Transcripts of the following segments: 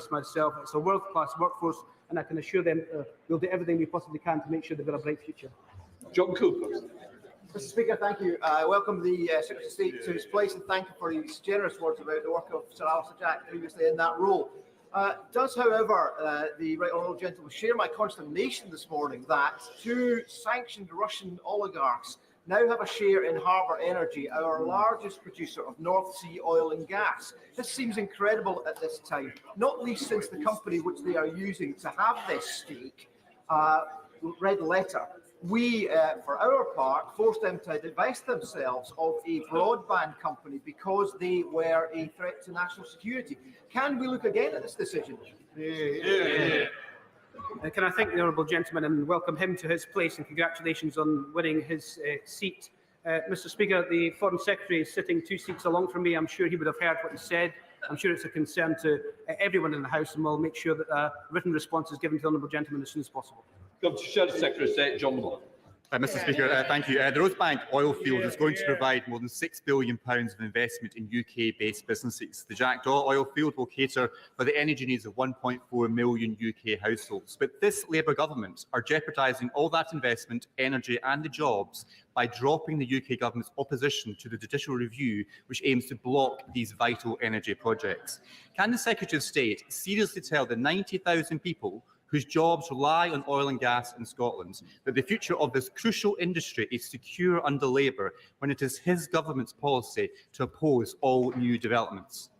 journalists myself. It's a world-class workforce, and I can assure them we'll do everything we possibly can to make sure they've got a bright future. John Cooper. Mr. Speaker, thank you. I welcome the Secretary of State to his place and thank you for his generous words about the work of Sir Alistair Jack previously in that role. Does, however, the Right Honourable Gentleman share my consternation this morning that two sanctioned Russian oligarchs now have a share in Harbour Energy, our largest producer of North Sea oil and gas? This seems incredible at this time, not least since the company which they are using to have this stake read letter. We, for our part, forced them to divest themselves of a broadband company because they were a threat to national security. Can we look again at this decision? Can I thank the honourable gentleman and welcome him to his place, and congratulations on winning his seat. Mr. Speaker, the Foreign Secretary is sitting 2 seats along from me. I'm sure he would have heard what he said. I'm sure it's a concern to everyone in the House, and we'll make sure that a written response is given to the honourable gentleman as soon as possible. Come to Shadow Secretary of State, John Mull. Mr. Speaker, thank you. The Rosebank oil field is going to provide more than £6 billion of investment in UK-based businesses. The Jackdaw oil field will cater for the energy needs of 1.4 million UK households. But this Labour government are jeopardising all that investment, energy and the jobs by dropping the UK government's opposition to the judicial review, which aims to block these vital energy projects. Can the Secretary of State seriously tell the 90,000 people whose jobs rely on oil and gas in Scotland that the future of this crucial industry is secure under Labour when it is his government's policy to oppose all new developments?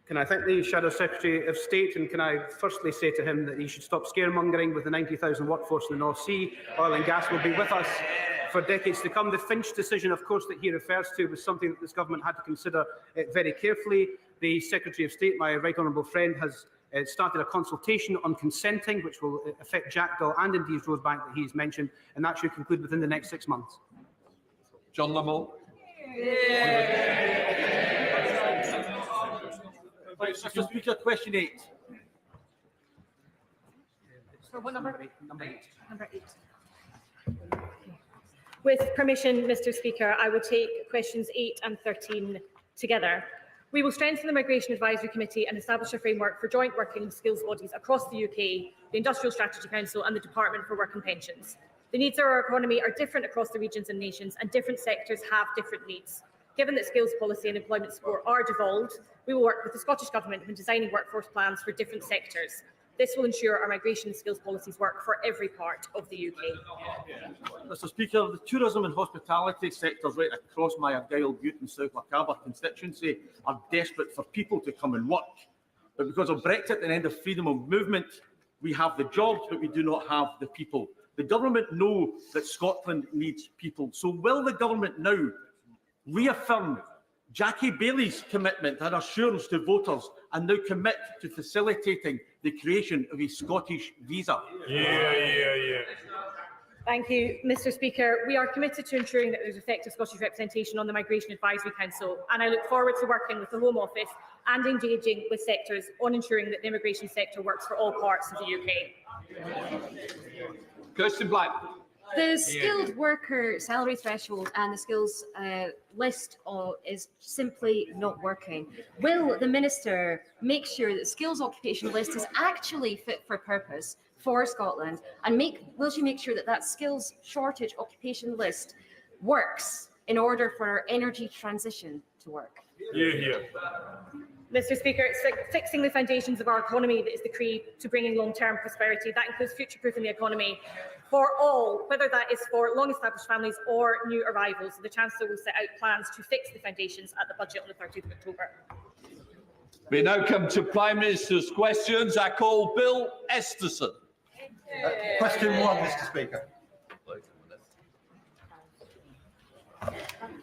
Can I thank the Shadow Secretary of State, and can I firstly say to him that he should stop scaremongering with the 90,000 workforce in the North Sea. Oil and gas will be with us for decades to come. The Finch decision, of course, that he refers to was something that this government had to consider very carefully. The Secretary of State, my right honourable friend, has started a consultation on consenting, which will affect Jackdaw and indeed Rosebank that he's mentioned, and that should conclude within the next 6 months. John Mull. Mr. Speaker, question 8. For what number? Number 8. Number 8. With permission, Mr. Speaker, I will take questions 8 and 13 together. We will strengthen the Migration Advisory Committee and establish a framework for joint working with skills bodies across the UK, the Industrial Strategy Council and the Department for Work and Pensions. The needs of our economy are different across the regions and nations, and different sectors have different needs. Given that skills policy and employment support are devolved, we will work with the Scottish Government when designing workforce plans for different sectors. This will ensure our migration and skills policies work for every part of the UK. Mr. Speaker, the tourism and hospitality sectors right across my Argyll, Bute and South Lochaber constituency are desperate for people to come and work. But because of Brexit and end of freedom of movement, we have the jobs, but we do not have the people. The government know that Scotland needs people. So will the government now reaffirm Jackie Bailey's commitment and assurance to voters and now commit to facilitating the creation of a Scottish visa? Thank you, Mr. Speaker. We are committed to ensuring that there is effective Scottish representation on the Migration Advisory Council, and I look forward to working with the Home Office and engaging with sectors on ensuring that the immigration sector works for all parts of the UK. Kirsten Black. The skilled worker salary threshold and the skills list is simply not working. Will the Minister make sure that the skills occupation list is actually fit for purpose for Scotland, and will she make sure that that skills shortage occupation list works in order for our energy transition to work? Mr. Speaker, it's fixing the foundations of our economy that is the key to bringing long-term prosperity. That includes future-proofing the economy for all, whether that is for long-established families or new arrivals. The Chancellor will set out plans to fix the foundations at the budget on the 30th of October. We now come to Prime Minister's questions. I call Bill Esterson. Question 1, Mr. Speaker.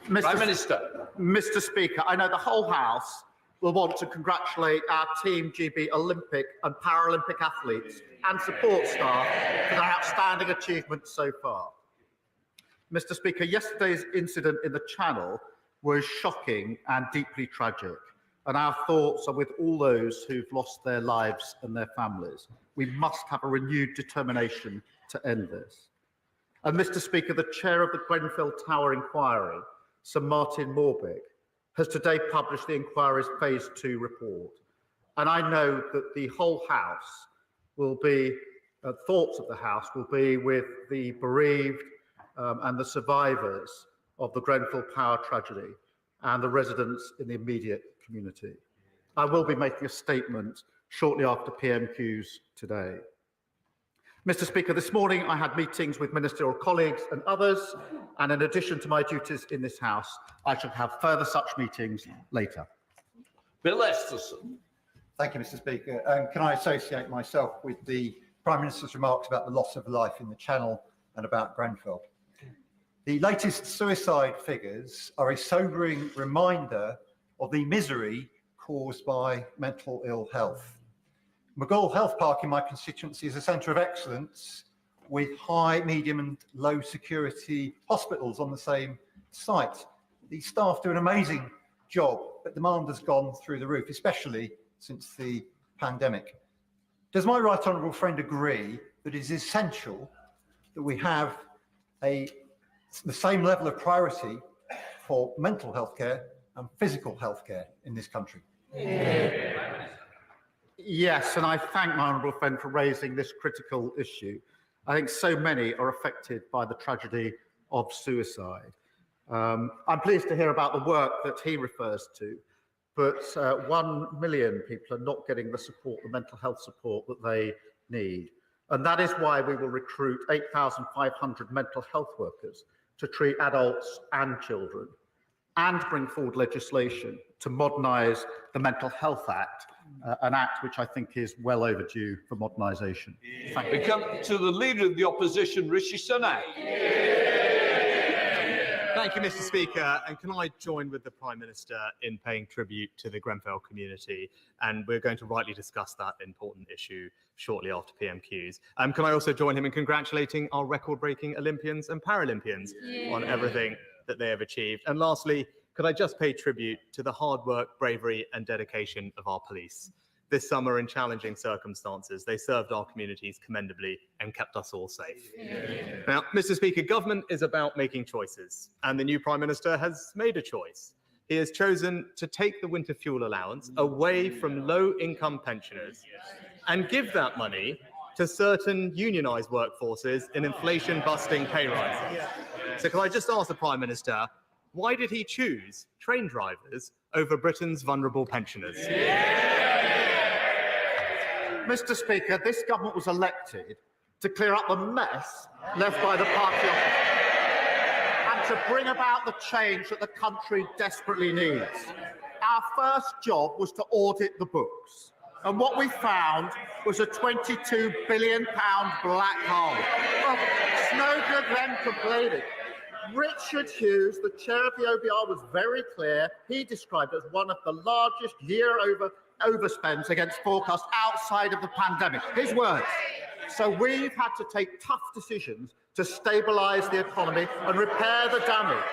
Prime Minister. Mr. Speaker, I know the whole House will want to congratulate our Team GB Olympic and Paralympic athletes and support staff for their outstanding achievements so far. Mr. Speaker, yesterday's incident in the Channel was shocking and deeply tragic, and our thoughts are with all those who've lost their lives and their families. We must have a renewed determination to end this. And Mr. Speaker, the chair of the Grenfell Tower inquiry, Sir Martin Morbeck, has today published the inquiry's Phase 2 report. And I know that the whole House will be, thoughts of the House will be with the bereaved and the survivors of the Grenfell Power tragedy and the residents in the immediate community. I will be making a statement shortly after PMQs today. Mr. Speaker, this morning I had meetings with ministerial colleagues and others, and in addition to my duties in this House, I shall have further such meetings later. Bill Esterson. Thank you, Mr. Speaker. Can I associate myself with the Prime Minister's remarks about the loss of life in the Channel and about Grenfell? The latest suicide figures are a sobering reminder of the misery caused by mental ill health. McGall Health Park in my constituency is a centre of excellence with high, medium and low security hospitals on the same site. The staff do an amazing job, but demand has gone through the roof, especially since the pandemic. Does my right honourable friend agree that it is essential that we have the same level of priority for mental health care and physical health care in this country? Yes, and I thank my honourable friend for raising this critical issue. I think so many are affected by the tragedy of suicide. I'm pleased to hear about the work that he refers to, but 1 million people are not getting the support, the mental health support that they need. And that is why we will recruit 8,500 mental health workers to treat adults and children, and bring forward legislation to modernise the Mental Health Act, an act which I think is well overdue for modernisation. Thank you. We come to the Leader of the Opposition, Rishi Sunak. Thank you, Mr. Speaker. And can I join with the Prime Minister in paying tribute to the Grenfell community? And we're going to rightly discuss that important issue shortly after PMQs. Can I also join him in congratulating our record-breaking Olympians and Paralympians on everything that they have achieved? And lastly, could I just pay tribute to the hard work, bravery and dedication of our police? This summer, in challenging circumstances, they served our communities commendably and kept us all safe. Now, Mr. Speaker, government is about making choices, and the new Prime Minister has made a choice. He has chosen to take the winter fuel allowance away from low-income pensioners and give that money to certain unionised workforces in inflation-busting pay rises. So can I just ask the Prime Minister, why did he choose train drivers over Britain's vulnerable pensioners? Mr. Speaker, this government was elected to clear up the mess left by the party opposition and to bring about the change that the country desperately needs. Our first job was to audit the books, and what we found was a £22 billion black hole. Well, it's no good them complaining. Richard Hughes, the chair of the OBR, was very clear. He described it as one of the largest overspends against forecasts outside of the pandemic. His words. So we've had to take tough decisions to stabilise the economy and repair the damage,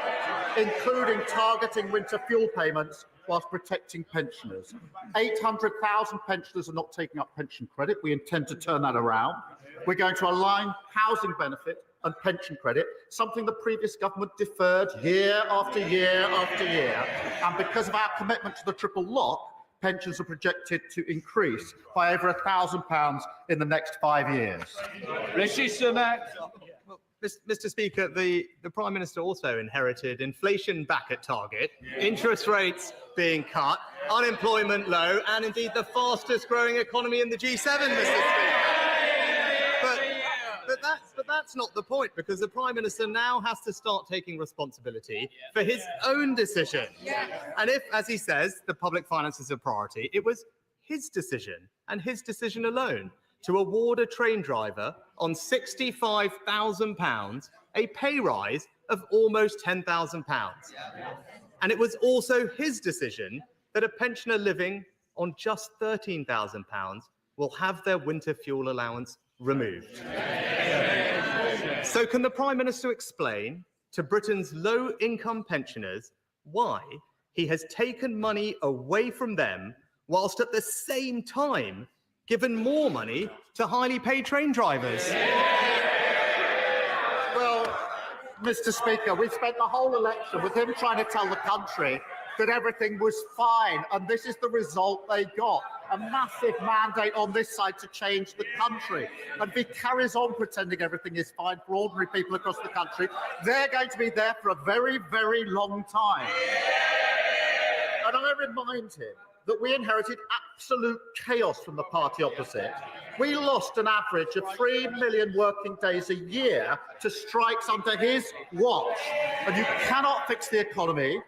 including targeting winter fuel payments whilst protecting pensioners. 800,000 pensioners are not taking up pension credit. We intend to turn that around. We're going to align housing benefit and pension credit, something the previous government deferred year after year after year. And because of our commitment to the triple lock, pensions are projected to increase by over £1,000 in the next 5 years. Rishi Sunak. Well, Mr. Speaker, the Prime Minister also inherited inflation back at target, interest rates being cut, unemployment low, and indeed the fastest growing economy in the G7, Mr. Speaker. But that's not the point, because the Prime Minister now has to start taking responsibility for his own decision. And if, as he says, the public finances are a priority, it was his decision and his decision alone to award a train driver on £65,000 a pay rise of almost £10,000. And it was also his decision that a pensioner living on just £13,000 will have their winter fuel allowance removed. So can the Prime Minister explain to Britain's low-income pensioners why he has taken money away from them whilst at the same time given more money to highly paid train drivers? Well, Mr. Speaker, we spent the whole election with him trying to tell the country that everything was fine, and this is the result they got. A massive mandate on this side to change the country. And if he carries on pretending everything is fine for ordinary people across the country, they're going to be there for a very, very long time. And I remind him that we inherited absolute chaos from the party opposite. We lost an average of 3 million working days a year to strikes under his watch. And you cannot fix the economy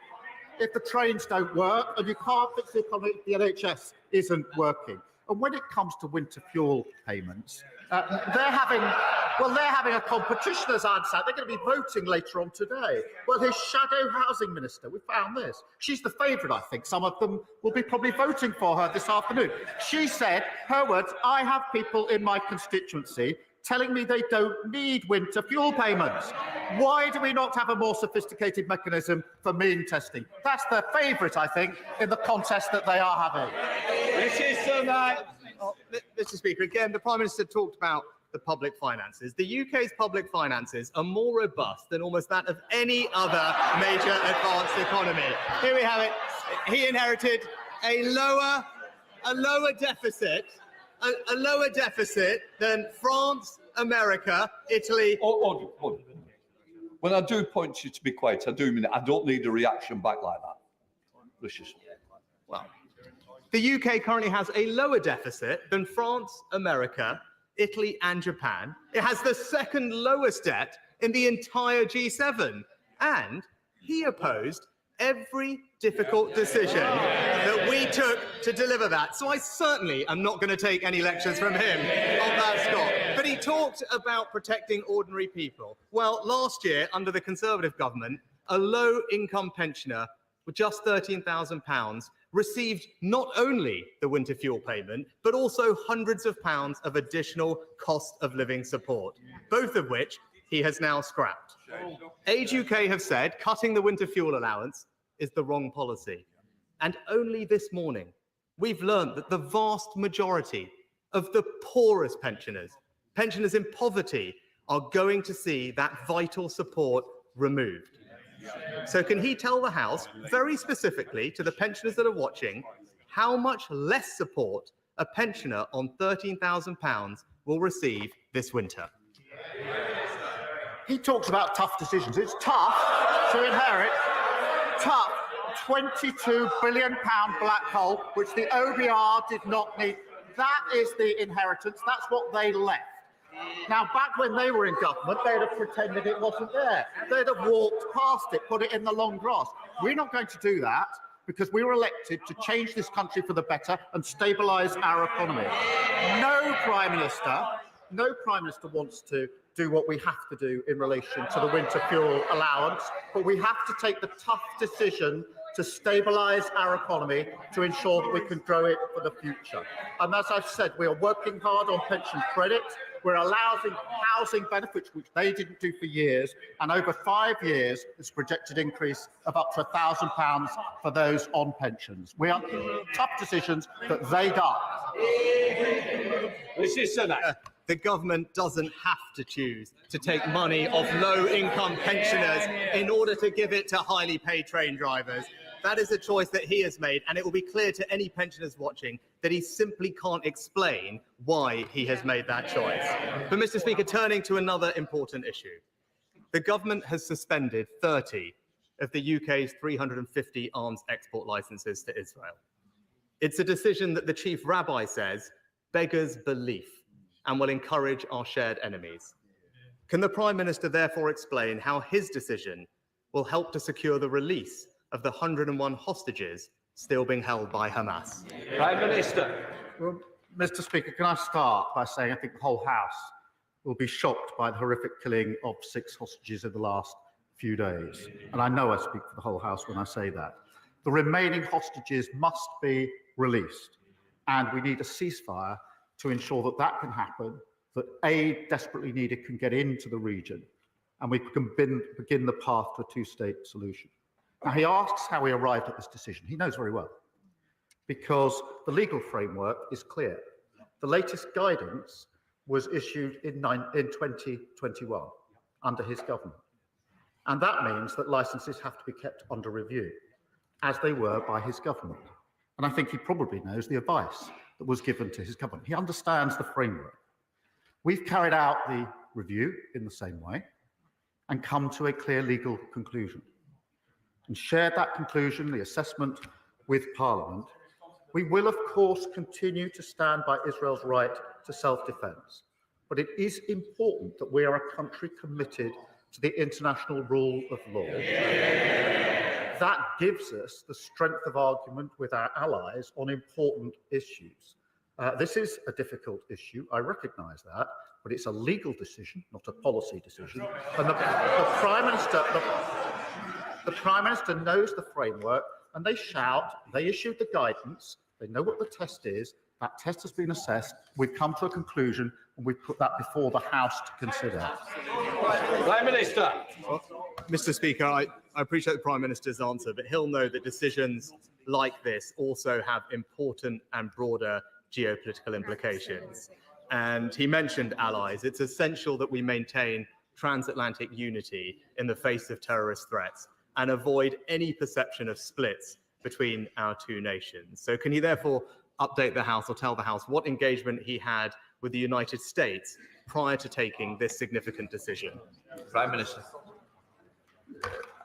if the trains don't work, and you can't fix the economy if the NHS isn't working. And when it comes to winter fuel payments, they're having a competition, as I understand. They're going to be voting later on today. Well, his shadow housing minister, we found this. She's the favourite, I think. Some of them will be probably voting for her this afternoon. She said, her words, I have people in my constituency telling me they don't need winter fuel payments. Why do we not have a more sophisticated mechanism for mean testing? That's their favourite, I think, in the contest that they are having. Mr. Speaker, again, the Prime Minister talked about the public finances. The UK's public finances are more robust than almost that of any other major advanced economy. Here we have it. He inherited a lower deficit than France, America, Italy. When I do point you to be quiet, I do mean it. I don't need a reaction back like that. Lucius. Well, the UK currently has a lower deficit than France, America, Italy, and Japan. It has the second lowest debt in the entire G7. And he opposed every difficult decision that we took to deliver that. So I certainly am not going to take any lectures from him on that score. But he talked about protecting ordinary people. Well, last year, under the Conservative government, a low-income pensioner with just £13,000 received not only the winter fuel payment, but also hundreds of pounds of additional cost of living support, both of which he has now scrapped. Age UK have said cutting the winter fuel allowance is the wrong policy. And only this morning, we've learned that the vast majority of the poorest pensioners in poverty, are going to see that vital support removed. So can he tell the House, very specifically to the pensioners that are watching, how much less support a pensioner on £13,000 will receive this winter? He talks about tough decisions. It's tough to inherit tough £22 billion black hole, which the OBR did not need. That is the inheritance. That's what they left. Now, back when they were in government, they'd have pretended it wasn't there. They'd have walked past it, put it in the long grass. We're not going to do that because we were elected to change this country for the better and stabilise our economy. No Prime Minister wants to do what we have to do in relation to the winter fuel allowance, but we have to take the tough decision to stabilise our economy to ensure that we can grow it for the future. And as I've said, we are working hard on pension credit. We're allowing housing benefits, which they didn't do for years, and over 5 years, it's a projected increase of up to £1,000 for those on pensions. We are tough decisions that they got. The government doesn't have to choose to take money off low-income pensioners in order to give it to highly paid train drivers. That is a choice that he has made, and it will be clear to any pensioners watching that he simply can't explain why he has made that choice. But, Mr. Speaker, turning to another important issue, the government has suspended 30 of the UK's 350 arms export licences to Israel. It's a decision that the chief rabbi says beggars belief and will encourage our shared enemies. Can the Prime Minister therefore explain how his decision will help to secure the release of the 101 hostages still being held by Hamas? Prime Minister. Well, Mr. Speaker, can I start by saying I think the whole House will be shocked by the horrific killing of 6 hostages in the last few days. And I know I speak for the whole House when I say that. The remaining hostages must be released, and we need a ceasefire to ensure that that can happen, that aid desperately needed can get into the region, and we can begin the path to a two-state solution. Now, he asks how we arrived at this decision. He knows very well, because the legal framework is clear. The latest guidance was issued in 2021 under his government. And that means that licenses have to be kept under review. as they were by his government. And I think he probably knows the advice that was given to his government. He understands the framework. We've carried out the review in the same way and come to a clear legal conclusion and shared that conclusion, the assessment, with Parliament. We will, of course, continue to stand by Israel's right to self-defence, but it is important that we are a country committed to the international rule of law. That gives us the strength of argument with our allies on important issues. This is a difficult issue, I recognise that, but it's a legal decision, not a policy decision. And the Prime Minister knows the framework, and they issued the guidance, they know what the test is, that test has been assessed, we've come to a conclusion, and we've put that before the House to consider. Prime Minister. Mr. Speaker, I appreciate the Prime Minister's answer, but he'll know that decisions like this also have important and broader geopolitical implications. And he mentioned allies. It's essential that we maintain transatlantic unity in the face of terrorist threats and avoid any perception of splits between our two nations. So can he therefore update the House or tell the House what engagement he had with the United States prior to taking this significant decision? Prime Minister.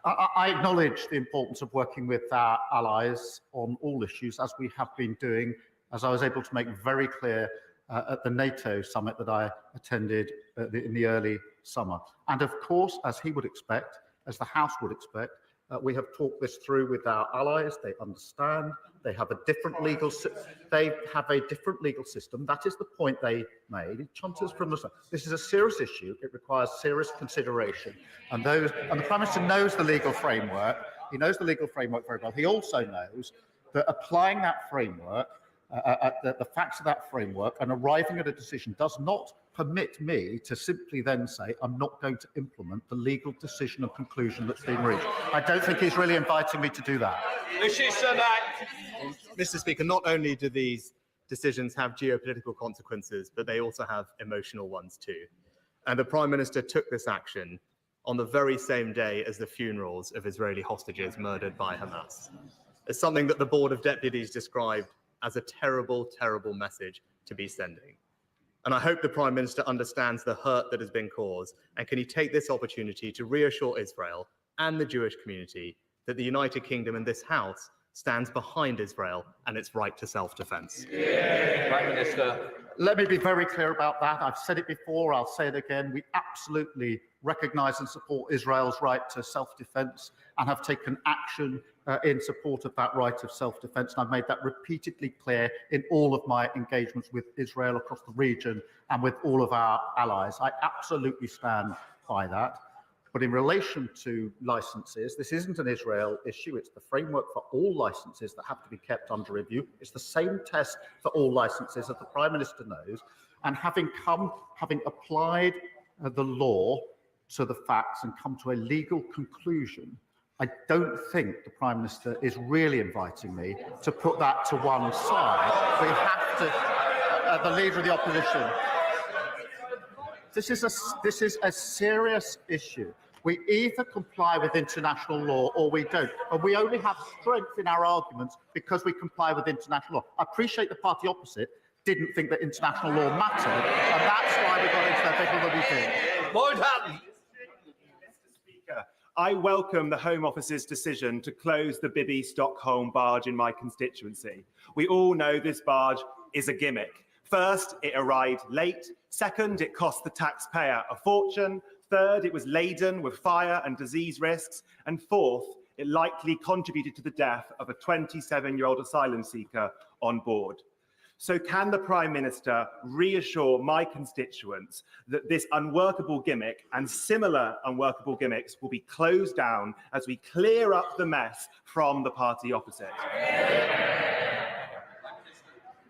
I acknowledge the importance of working with our allies on all issues, as we have been doing, as I was able to make very clear at the NATO summit that I attended in the early summer. And of course, as he would expect, as the House would expect, we have talked this through with our allies. They understand. They have a different legal. They have a different legal system. That is the point they made. It chunters from the. This is a serious issue. It requires serious consideration. And the Prime Minister knows the legal framework. He knows the legal framework very well. He also knows that applying that framework, the facts of that framework, and arriving at a decision does not permit me to simply then say I'm not going to implement the legal decision and conclusion that's been reached. I don't think he's really inviting me to do that. Mr. Speaker, not only do these decisions have geopolitical consequences, but they also have emotional ones too. And the Prime Minister took this action on the very same day as the funerals of Israeli hostages murdered by Hamas. It's something that the Board of Deputies described as a terrible, terrible message to be sending. And I hope the Prime Minister understands the hurt that has been caused, and can he take this opportunity to reassure Israel and the Jewish community that the United Kingdom and this House stands behind Israel and its right to self-defence. Prime Minister. Let me be very clear about that. I've said it before, I'll say it again. We absolutely recognise and support Israel's right to self-defence and have taken action in support of that right of self-defence. And I've made that repeatedly clear in all of my engagements with Israel across the region and with all of our allies. I absolutely stand by that. But in relation to licences, this isn't an Israel issue. It's the framework for all licences that have to be kept under review. It's the same test for all licences, as the Prime Minister knows. And having applied the law to the facts and come to a legal conclusion, I don't think the Prime Minister is really inviting me to put that to one side. We have to, the Leader of the Opposition. This is a serious issue. We either comply with international law or we don't. And we only have strength in our arguments because we comply with international law. I appreciate the party opposite didn't think that international law mattered, and that's why we got into the pickle that we did. Lord Hatton. Mr. Speaker, I welcome the Home Office's decision to close the Bibby Stockholm barge in my constituency. We all know this barge is a gimmick. First, it arrived late. Second, it cost the taxpayer a fortune. Third, it was laden with fire and disease risks. And fourth, it likely contributed to the death of a 27-year-old asylum seeker on board. So can the Prime Minister reassure my constituents that this unworkable gimmick and similar unworkable gimmicks will be closed down as we clear up the mess from the party opposite?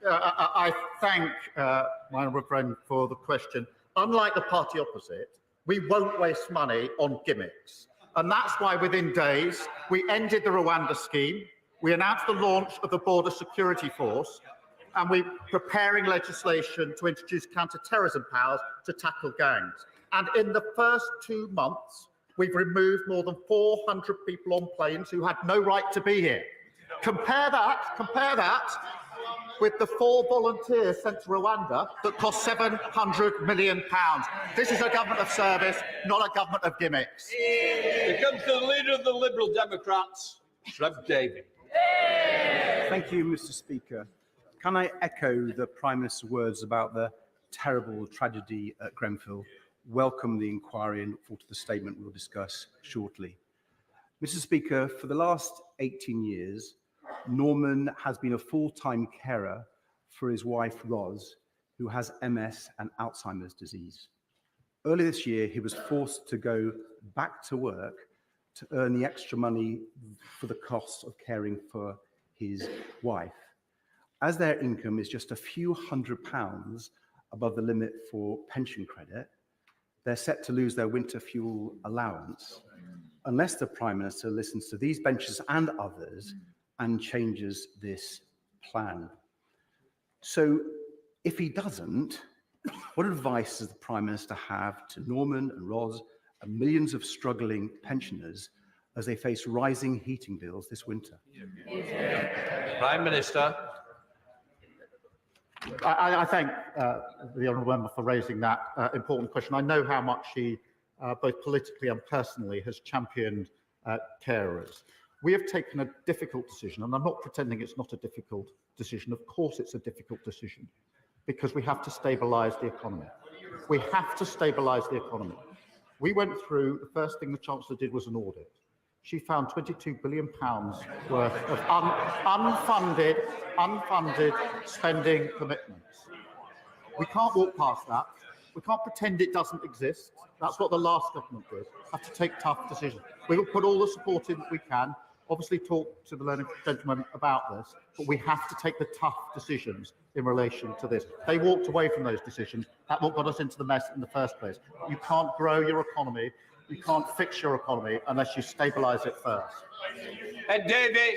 I thank my honourable friend for the question. Unlike the party opposite, we won't waste money on gimmicks. And that's why within days, we ended the Rwanda scheme, we announced the launch of the Border Security Force, and we're preparing legislation to introduce counter-terrorism powers to tackle gangs. And in the first 2 months, we've removed more than 400 people on planes who had no right to be here. Compare that with the 4 volunteers sent to Rwanda that cost £700 million. This is a government of service, not a government of gimmicks. Here comes the leader of the Liberal Democrats, Trev Davey. Thank you, Mr. Speaker. Can I echo the Prime Minister's words about the terrible tragedy at Grenfell, welcome the inquiry and look forward to the statement we'll discuss shortly. Mr. Speaker, for the last 18 years, Norman has been a full-time carer for his wife, Ros, who has MS and Alzheimer's disease. Earlier this year, he was forced to go back to work to earn the extra money for the cost of caring for his wife. As their income is just a few £100s above the limit for pension credit, they're set to lose their winter fuel allowance unless the Prime Minister listens to these benches and others and changes this plan. So if he doesn't, what advice does the Prime Minister have to Norman and Ros and millions of struggling pensioners as they face rising heating bills this winter? Prime Minister. I thank the honourable member for raising that important question. I know how much he, both politically and personally, has championed carers. We have taken a difficult decision, and I'm not pretending it's not a difficult decision. Of course it's a difficult decision, because we have to stabilise the economy. We have to stabilise the economy. We went through, the first thing the Chancellor did was an audit. She found £22 billion worth of unfunded spending commitments. We can't walk past that. We can't pretend it doesn't exist. That's what the last government did. Have to take tough decisions. We will put all the support in that we can. Obviously talk to the learned gentleman about this, but we have to take the tough decisions in relation to this. They walked away from those decisions. That's what got us into the mess in the first place. You can't grow your economy, you can't fix your economy unless you stabilise it first. And David.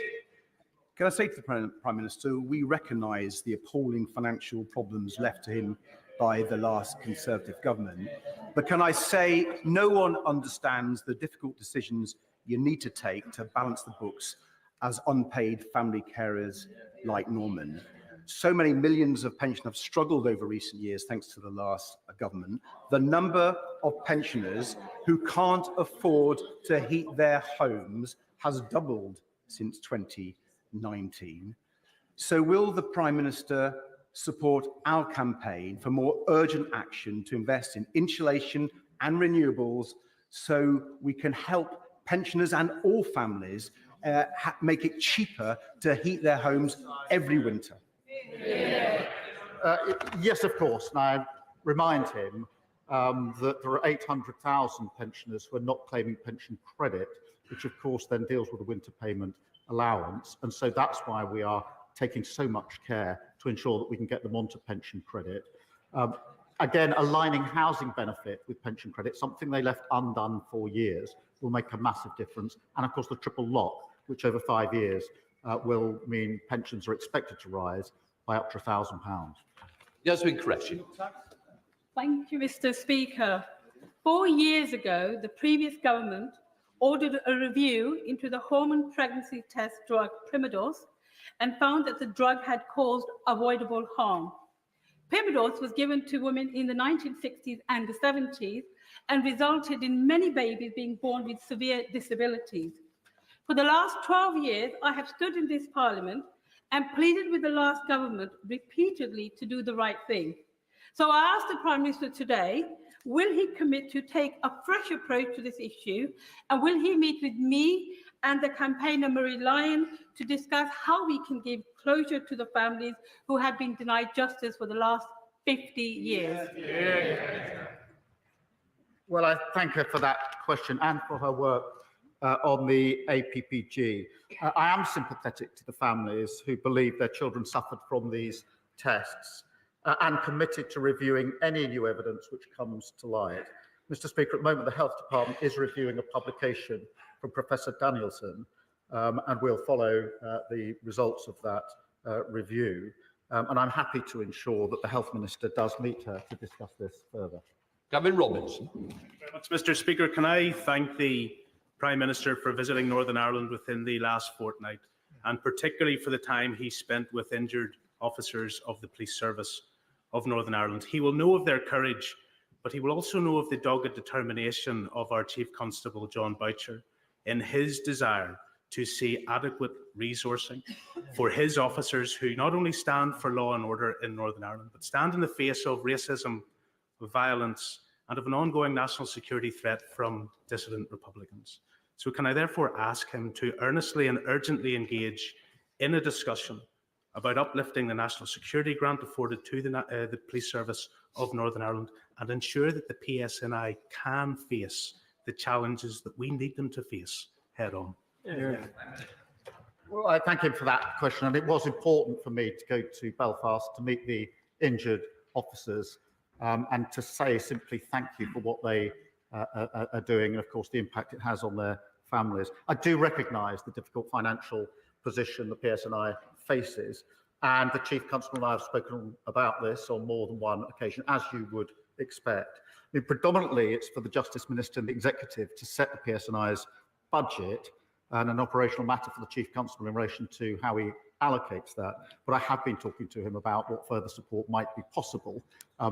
Can I say to the Prime Minister, we recognise the appalling financial problems left to him by the last Conservative government, but can I say no one understands the difficult decisions you need to take to balance the books as unpaid family carers like Norman. So many millions of pensioners have struggled over recent years thanks to the last government. The number of pensioners who can't afford to heat their homes has doubled since 2019. So will the Prime Minister support our campaign for more urgent action to invest in insulation and renewables so we can help pensioners and all families make it cheaper to heat their homes every winter? Yes, of course. And I remind him that there are 800,000 pensioners who are not claiming pension credit, which of course then deals with the winter payment allowance. And so that's why we are taking so much care to ensure that we can get them onto pension credit. Again, aligning housing benefit with pension credit, something they left undone for years, will make a massive difference. And of course, the triple lock, which over 5 years will mean pensions are expected to rise by up to £1,000. Yasmin Qureshi. Thank you, Mr. Speaker. 4 years ago, the previous government ordered a review into the hormone pregnancy test drug Primidose and found that the drug had caused avoidable harm. Primidose was given to women in the 1960s and the 70s and resulted in many babies being born with severe disabilities. For the last 12 years, I have stood in this Parliament and pleaded with the last government repeatedly to do the right thing. So I ask the Prime Minister today, will he commit to take a fresh approach to this issue, and will he meet with me and the campaigner Marie Lyon to discuss how we can give closure to the families who have been denied justice for the last 50 years? Well, I thank her for that question and for her work on the APPG. I am sympathetic to the families who believe their children suffered from these tests and committed to reviewing any new evidence which comes to light. Mr. Speaker, at the moment, the Health Department is reviewing a publication from Professor Danielson, and we'll follow the results of that review. And I'm happy to ensure that the Health Minister does meet her to discuss this further. Gavin Robinson. Very much, Mr. Speaker. Can I thank the Prime Minister for visiting Northern Ireland within the last fortnight? and particularly for the time he spent with injured officers of the police service of Northern Ireland. He will know of their courage, but he will also know of the dogged determination of our Chief Constable, John Boucher, in his desire to see adequate resourcing for his officers who not only stand for law and order in Northern Ireland, but stand in the face of racism, of violence, and of an ongoing national security threat from dissident Republicans. So can I therefore ask him to earnestly and urgently engage in a discussion about uplifting the national security grant afforded to the Police Service of Northern Ireland and ensure that the PSNI can face the challenges that we need them to face head on? Well, I thank him for that question, and it was important for me to go to Belfast to meet the injured officers and to say simply thank you for what they are doing, and of course the impact it has on their families. I do recognise the difficult financial position the PSNI faces, and the Chief Constable and I have spoken about this on more than one occasion, as you would expect. I mean, predominantly, it's for the Justice Minister and the Executive to set the PSNI's budget, and an operational matter for the Chief Constable in relation to how he allocates that. But I have been talking to him about what further support might be possible,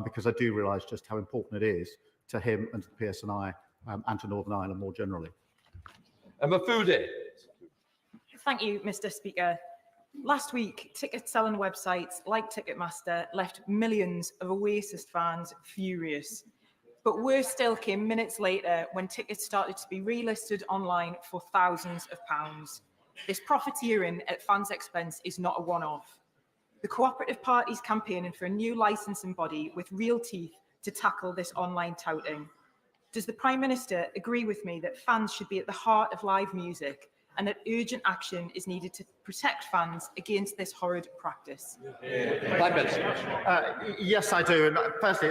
because I do realise just how important it is to him and to the PSNI and to Northern Ireland more generally. Emma Foodie. Thank you, Mr. Speaker. Last week, ticket-selling websites like Ticketmaster left millions of Oasis fans furious. But worse still came minutes later when tickets started to be relisted online for thousands of pounds. This profiteering at fans' expense is not a one-off. The cooperative party's campaigning for a new licensing body with real teeth to tackle this online touting. Does the Prime Minister agree with me that fans should be at the heart of live music and that urgent action is needed to protect fans against this horrid practice? Prime Minister. Yes, I do. And firstly,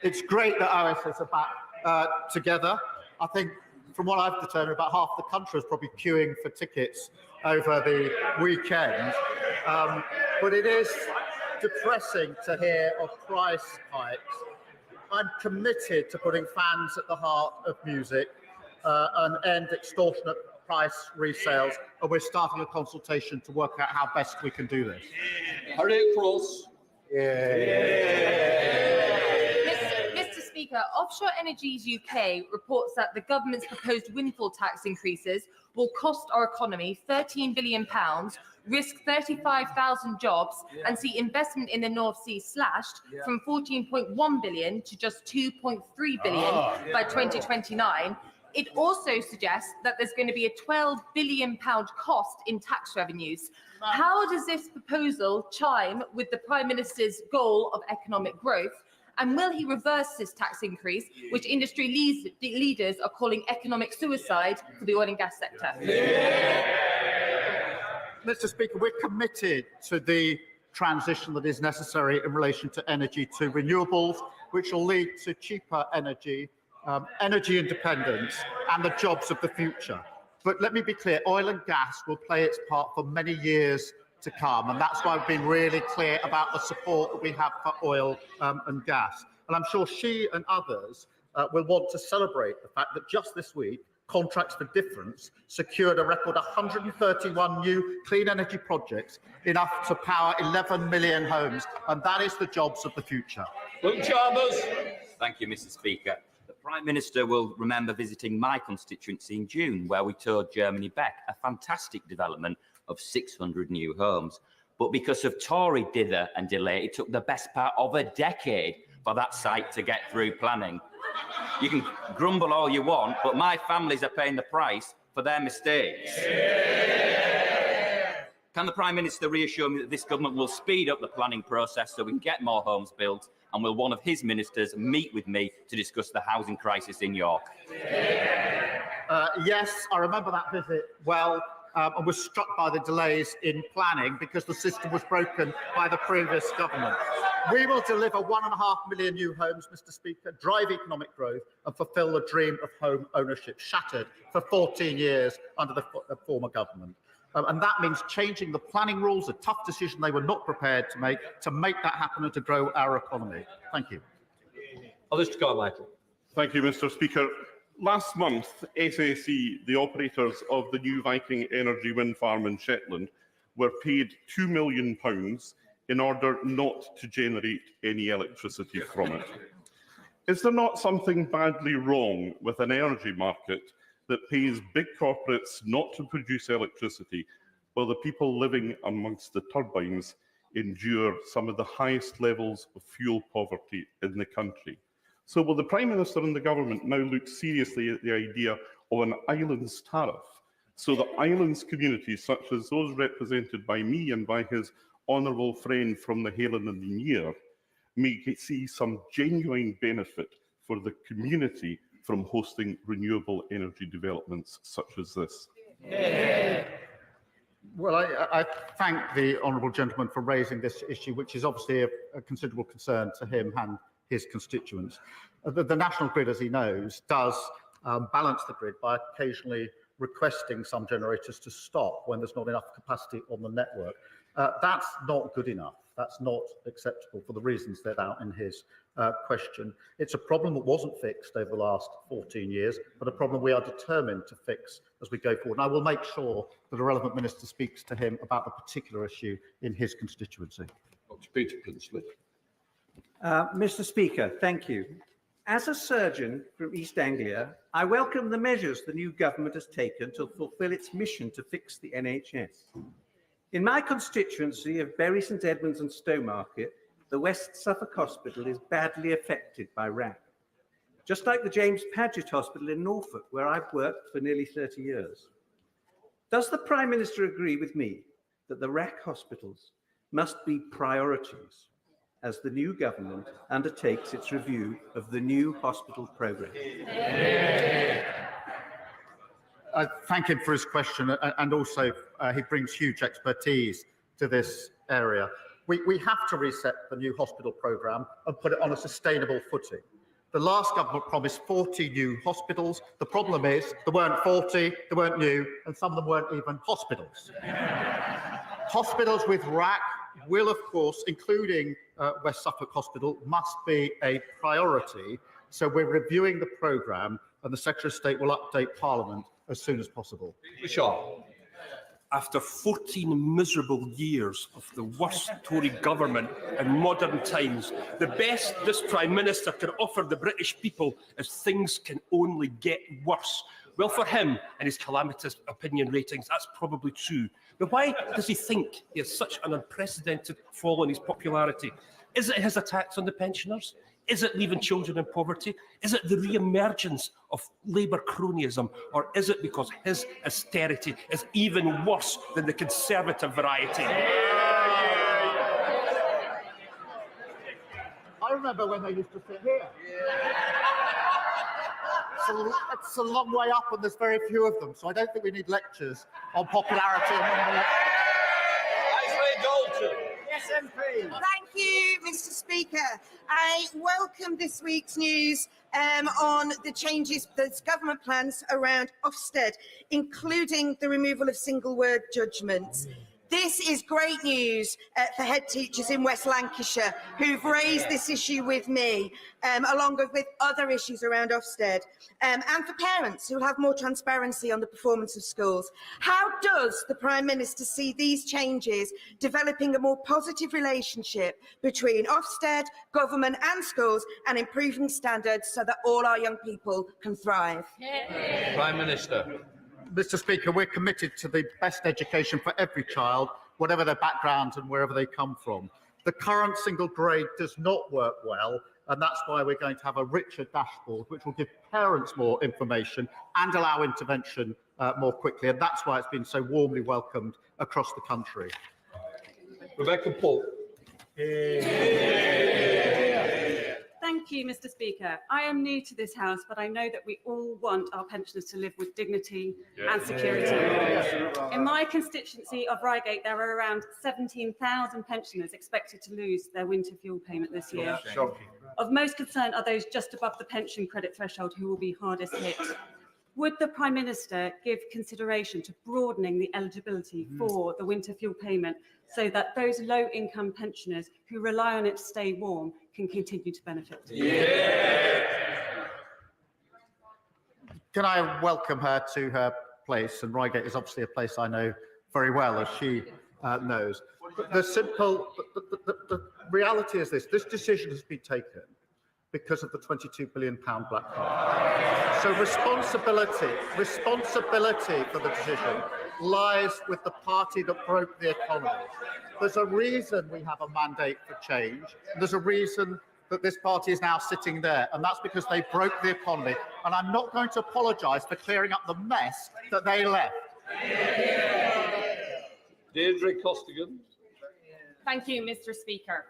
it's great that Oasis are back together. I think from what I've determined, about half the country is probably queuing for tickets over the weekend. But it is depressing to hear of price hikes. I'm committed to putting fans at the heart of music and end extortionate price resales, and we're starting a consultation to work out how best we can do this. Harry Cross. Mr. Speaker, Offshore Energies UK reports that the government's proposed windfall tax increases will cost our economy £13 billion, risk 35,000 jobs, and see investment in the North Sea slashed from 14.1 billion to just 2.3 billion by 2029. It also suggests that there's going to be a £12 billion cost in tax revenues. How does this proposal chime with the Prime Minister's goal of economic growth? And will he reverse this tax increase, which industry leaders are calling economic suicide for the oil and gas sector? Mr. Speaker, we're committed to the transition that is necessary in relation to energy to renewables, which will lead to cheaper energy, energy independence, and the jobs of the future. But let me be clear, oil and gas will play its part for many years to come, and that's why I've been really clear about the support that we have for oil and gas. And I'm sure she and others will want to celebrate the fact that just this week, Contracts for Difference secured a record 131 new clean energy projects, enough to power 11 million homes, and that is the jobs of the future. Thank you, Mr. Speaker. The Prime Minister will remember visiting my constituency in June, where we toured Germany Beck, a fantastic development of 600 new homes. But because of Tory dither and delay, it took the best part of a decade for that site to get through planning. You can grumble all you want, but my families are paying the price for their mistakes. Can the Prime Minister reassure me that this government will speed up the planning process so we can get more homes built, and will one of his ministers meet with me to discuss the housing crisis in York? Yes, I remember that visit well, and was struck by the delays in planning because the system was broken by the previous government. We will deliver 1.5 million new homes, Mr. Speaker, drive economic growth, and fulfil the dream of home ownership, shattered for 14 years under the former government. And that means changing the planning rules, a tough decision they were not prepared to make that happen and to grow our economy. Thank you. Mr. Carmichael. Thank you, Mr. Speaker. Last month, SSE, the operators of the new Viking Energy wind farm in Shetland, were paid £2 million in order not to generate any electricity from it. Is there not something badly wrong with an energy market that pays big corporates not to produce electricity, while the people living amongst the turbines endure some of the highest levels of fuel poverty in the country? So will the Prime Minister and the Government now look seriously at the idea of an islands tariff, so that islands communities such as those represented by me and by his honourable friend from the Helen and the Near may see some genuine benefit for the community from hosting renewable energy developments such as this? Well, I thank the honourable gentleman for raising this issue, which is obviously a considerable concern to him and his constituents. The National Grid, as he knows, does balance the grid by occasionally requesting some generators to stop when there's not enough capacity on the network. That's not good enough. That's not acceptable for the reasons set out in his question. It's a problem that wasn't fixed over the last 14 years, but a problem we are determined to fix as we go forward. And I will make sure that a relevant minister speaks to him about the particular issue in his constituency. Dr. Peter Prinsley. Mr. Speaker, thank you. As a surgeon from East Anglia, I welcome the measures the new government has taken to fulfil its mission to fix the NHS. In my constituency of Bury St Edmunds and Stowmarket, the West Suffolk Hospital is badly affected by RAC, just like the James Paget Hospital in Norfolk, where I've worked for nearly 30 years. Does the Prime Minister agree with me that the RAC hospitals must be priorities as the new government undertakes its review of the new hospital programme? I thank him for his question, and also he brings huge expertise to this area. We have to reset the new hospital programme and put it on a sustainable footing. The last government promised 40 new hospitals. The problem is there weren't 40, they weren't new, and some of them weren't even hospitals. Hospitals with RAC will, of course, including West Suffolk Hospital, must be a priority. So we're reviewing the programme, and the Secretary of State will update Parliament as soon as possible. After 14 miserable years of the worst Tory government in modern times, the best this Prime Minister can offer the British people is things can only get worse. Well, for him and his calamitous opinion ratings, that's probably true. But why does he think he has such an unprecedented fall in his popularity? Is it his attacks on the pensioners? Is it leaving children in poverty? Is it the re-emergence of Labour cronyism? Or is it because his austerity is even worse than the Conservative variety? I remember when they used to sit here. It's a long way up, and there's very few of them, so I don't think we need lectures on popularity. Yes, MP. Thank you, Mr. Speaker. I welcome this week's news on the changes that government plans around Ofsted, including the removal of single word judgments. This is great news for head teachers in West Lancashire who've raised this issue with me, along with other issues around Ofsted, and for parents who will have more transparency on the performance of schools. How does the Prime Minister see these changes developing a more positive relationship between Ofsted, government and schools, and improving standards so that all our young people can thrive? Prime Minister. Mr. Speaker, we're committed to the best education for every child, whatever their background and wherever they come from. The current single grade does not work well, and that's why we're going to have a richer dashboard, which will give parents more information and allow intervention more quickly. And that's why it's been so warmly welcomed across the country. Rebecca Paul. Thank you, Mr. Speaker. I am new to this House, but I know that we all want our pensioners to live with dignity and security. In my constituency of Reigate, there are around 17,000 pensioners expected to lose their winter fuel payment this year. Of most concern are those just above the pension credit threshold who will be hardest hit. Would the Prime Minister give consideration to broadening the eligibility for the winter fuel payment so that those low-income pensioners who rely on it to stay warm can continue to benefit? Can I welcome her to her place? And Reigate is obviously a place I know very well, as she knows. The reality is this: this decision has been taken because of the £22 billion black card. So responsibility for the decision lies with the party that broke the economy. There's a reason we have a mandate for change. There's a reason that this party is now sitting there, and that's because they broke the economy. And I'm not going to apologise for clearing up the mess that they left. Deirdre Costigan. Thank you, Mr. Speaker.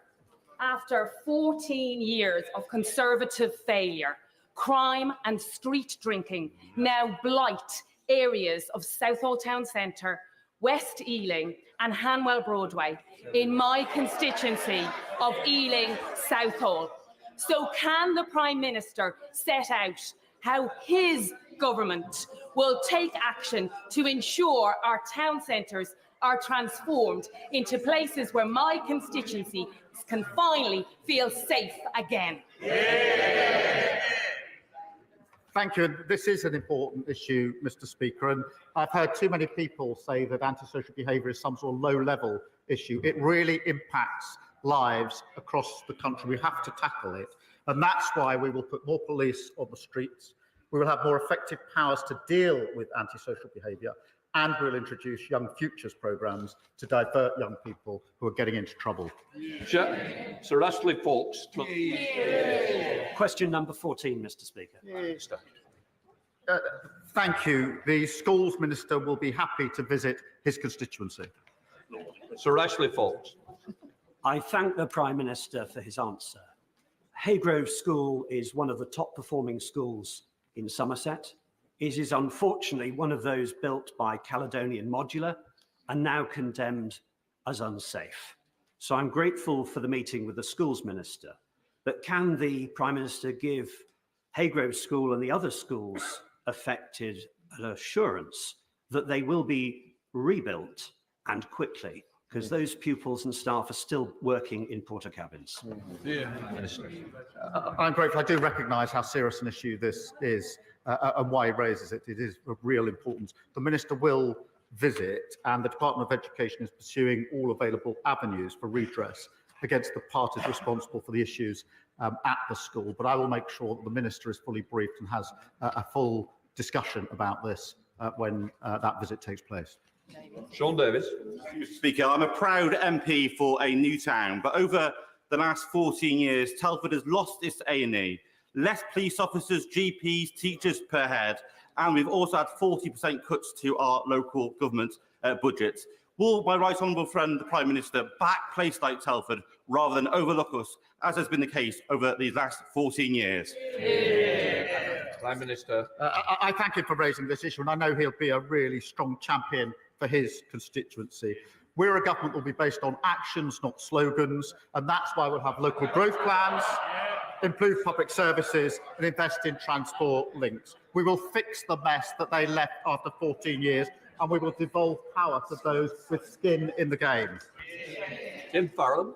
After 14 years of Conservative failure, crime and street drinking now blight areas of Southall Town Centre, West Ealing and Hanwell Broadway in my constituency of Ealing Southall. So can the Prime Minister set out how his government will take action to ensure our town centres are transformed into places where my constituency can finally feel safe again? Thank you. This is an important issue, Mr. Speaker, and I've heard too many people say that antisocial behaviour is some sort of low-level issue. It really impacts lives across the country. We have to tackle it, and that's why we will put more police on the streets. We will have more effective powers to deal with antisocial behaviour, and we'll introduce Young Futures programmes to divert young people who are getting into trouble. Sir Ashley Fox. Question number 14, Mr. Speaker. Thank you. The Schools Minister will be happy to visit his constituency. Sir Ashley Fox. I thank the Prime Minister for his answer. Haygrove School is one of the top performing schools in Somerset. It is unfortunately one of those built by Caledonian Modular and now condemned as unsafe. So I'm grateful for the meeting with the Schools Minister, but can the Prime Minister give Haygrove School and the other schools affected an assurance that they will be rebuilt and quickly, because those pupils and staff are still working in porter cabins? I'm grateful. I do recognise how serious an issue this is and why he raises it. It is of real importance. The Minister will visit, and the Department of Education is pursuing all available avenues for redress against the parties responsible for the issues at the school. But I will make sure that the Minister is fully briefed and has a full discussion about this when that visit takes place. Sean Davis. Mr. Speaker, I'm a proud MP for a new town, but over the last 14 years, Telford has lost its A&E, less police officers, GPs, teachers per head, and we've also had 40% cuts to our local government budgets. Will my right honourable friend, the Prime Minister, back places like Telford rather than overlook us, as has been the case over these last 14 years? Prime Minister. I thank him for raising this issue, and I know he'll be a really strong champion for his constituency. We're a government that will be based on actions, not slogans, and that's why we'll have local growth plans, improve public services, and invest in transport links. We will fix the mess that they left after 14 years, and we will devolve power to those with skin in the game. Tim Farron.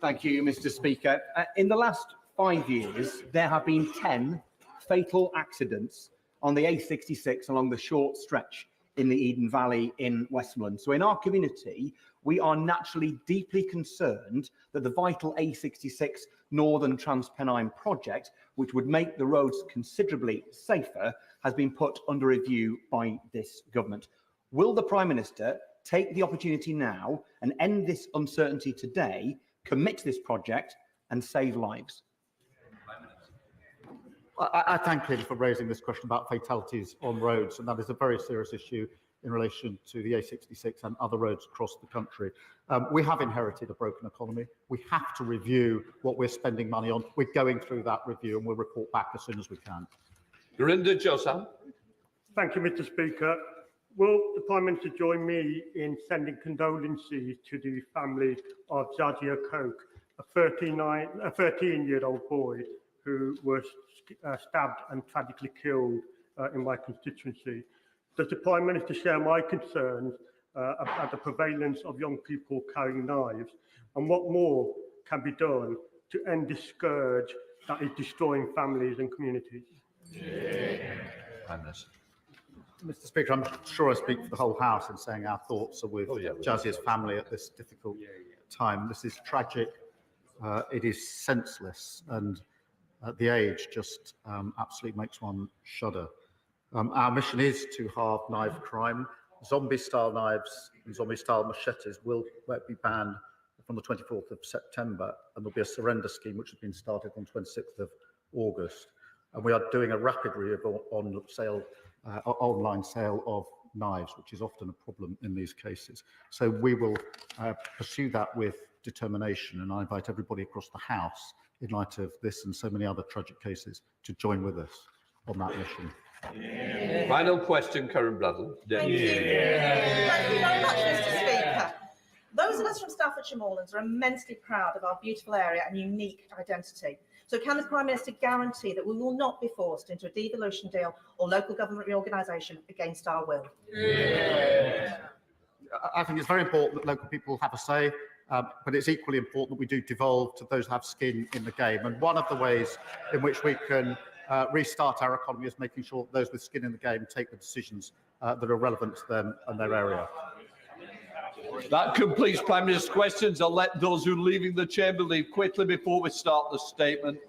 Thank you, Mr. Speaker. In the last 5 years, there have been 10 fatal accidents on the A66 along the short stretch in the Eden Valley in Westmoreland. So in our community, we are naturally deeply concerned that the vital A66 Northern Transpennine project, which would make the roads considerably safer, has been put under review by this government. Will the Prime Minister take the opportunity now and end this uncertainty today, commit to this project and save lives? I thank him for raising this question about fatalities on roads, and that is a very serious issue in relation to the A66 and other roads across the country. We have inherited a broken economy. We have to review what we're spending money on. We're going through that review, and we'll report back as soon as we can. Gurinder Joseph. Thank you, Mr. Speaker. Will the Prime Minister join me in sending condolences to the family of Jadzia Koch, a 13-year-old boy who was stabbed and tragically killed in my constituency? Does the Prime Minister share my concerns about the prevalence of young people carrying knives, and what more can be done to end this scourge that is destroying families and communities? Mr. Speaker, I'm sure I speak for the whole House in saying our thoughts are with Jazia's family at this difficult time. This is tragic, it is senseless, and at the age just absolutely makes one shudder. Our mission is to halve knife crime. Zombie-style knives and zombie-style machetes will be banned from the 24th of September, and there'll be a surrender scheme which has been started on 26th of August. And we are doing a rapid review on sale, online sale of knives, which is often a problem in these cases. So we will pursue that with determination, and I invite everybody across the House, in light of this and so many other tragic cases, to join with us on that mission. Final question, Karen Bradley. Thank you. Thank you very much, Mr. Speaker. Those of us from Staffordshire Moorlands are immensely proud of our beautiful area and unique identity. So can the Prime Minister guarantee that we will not be forced into a devolution deal or local government reorganisation against our will? I think it's very important that local people have a say, but it's equally important that we do devolve to those who have skin in the game. And one of the ways in which we can restart our economy is making sure that those with skin in the game take the decisions that are relevant to them and their area. That completes Prime Minister's questions. I'll let those who are leaving the chamber leave quickly before we start the statement.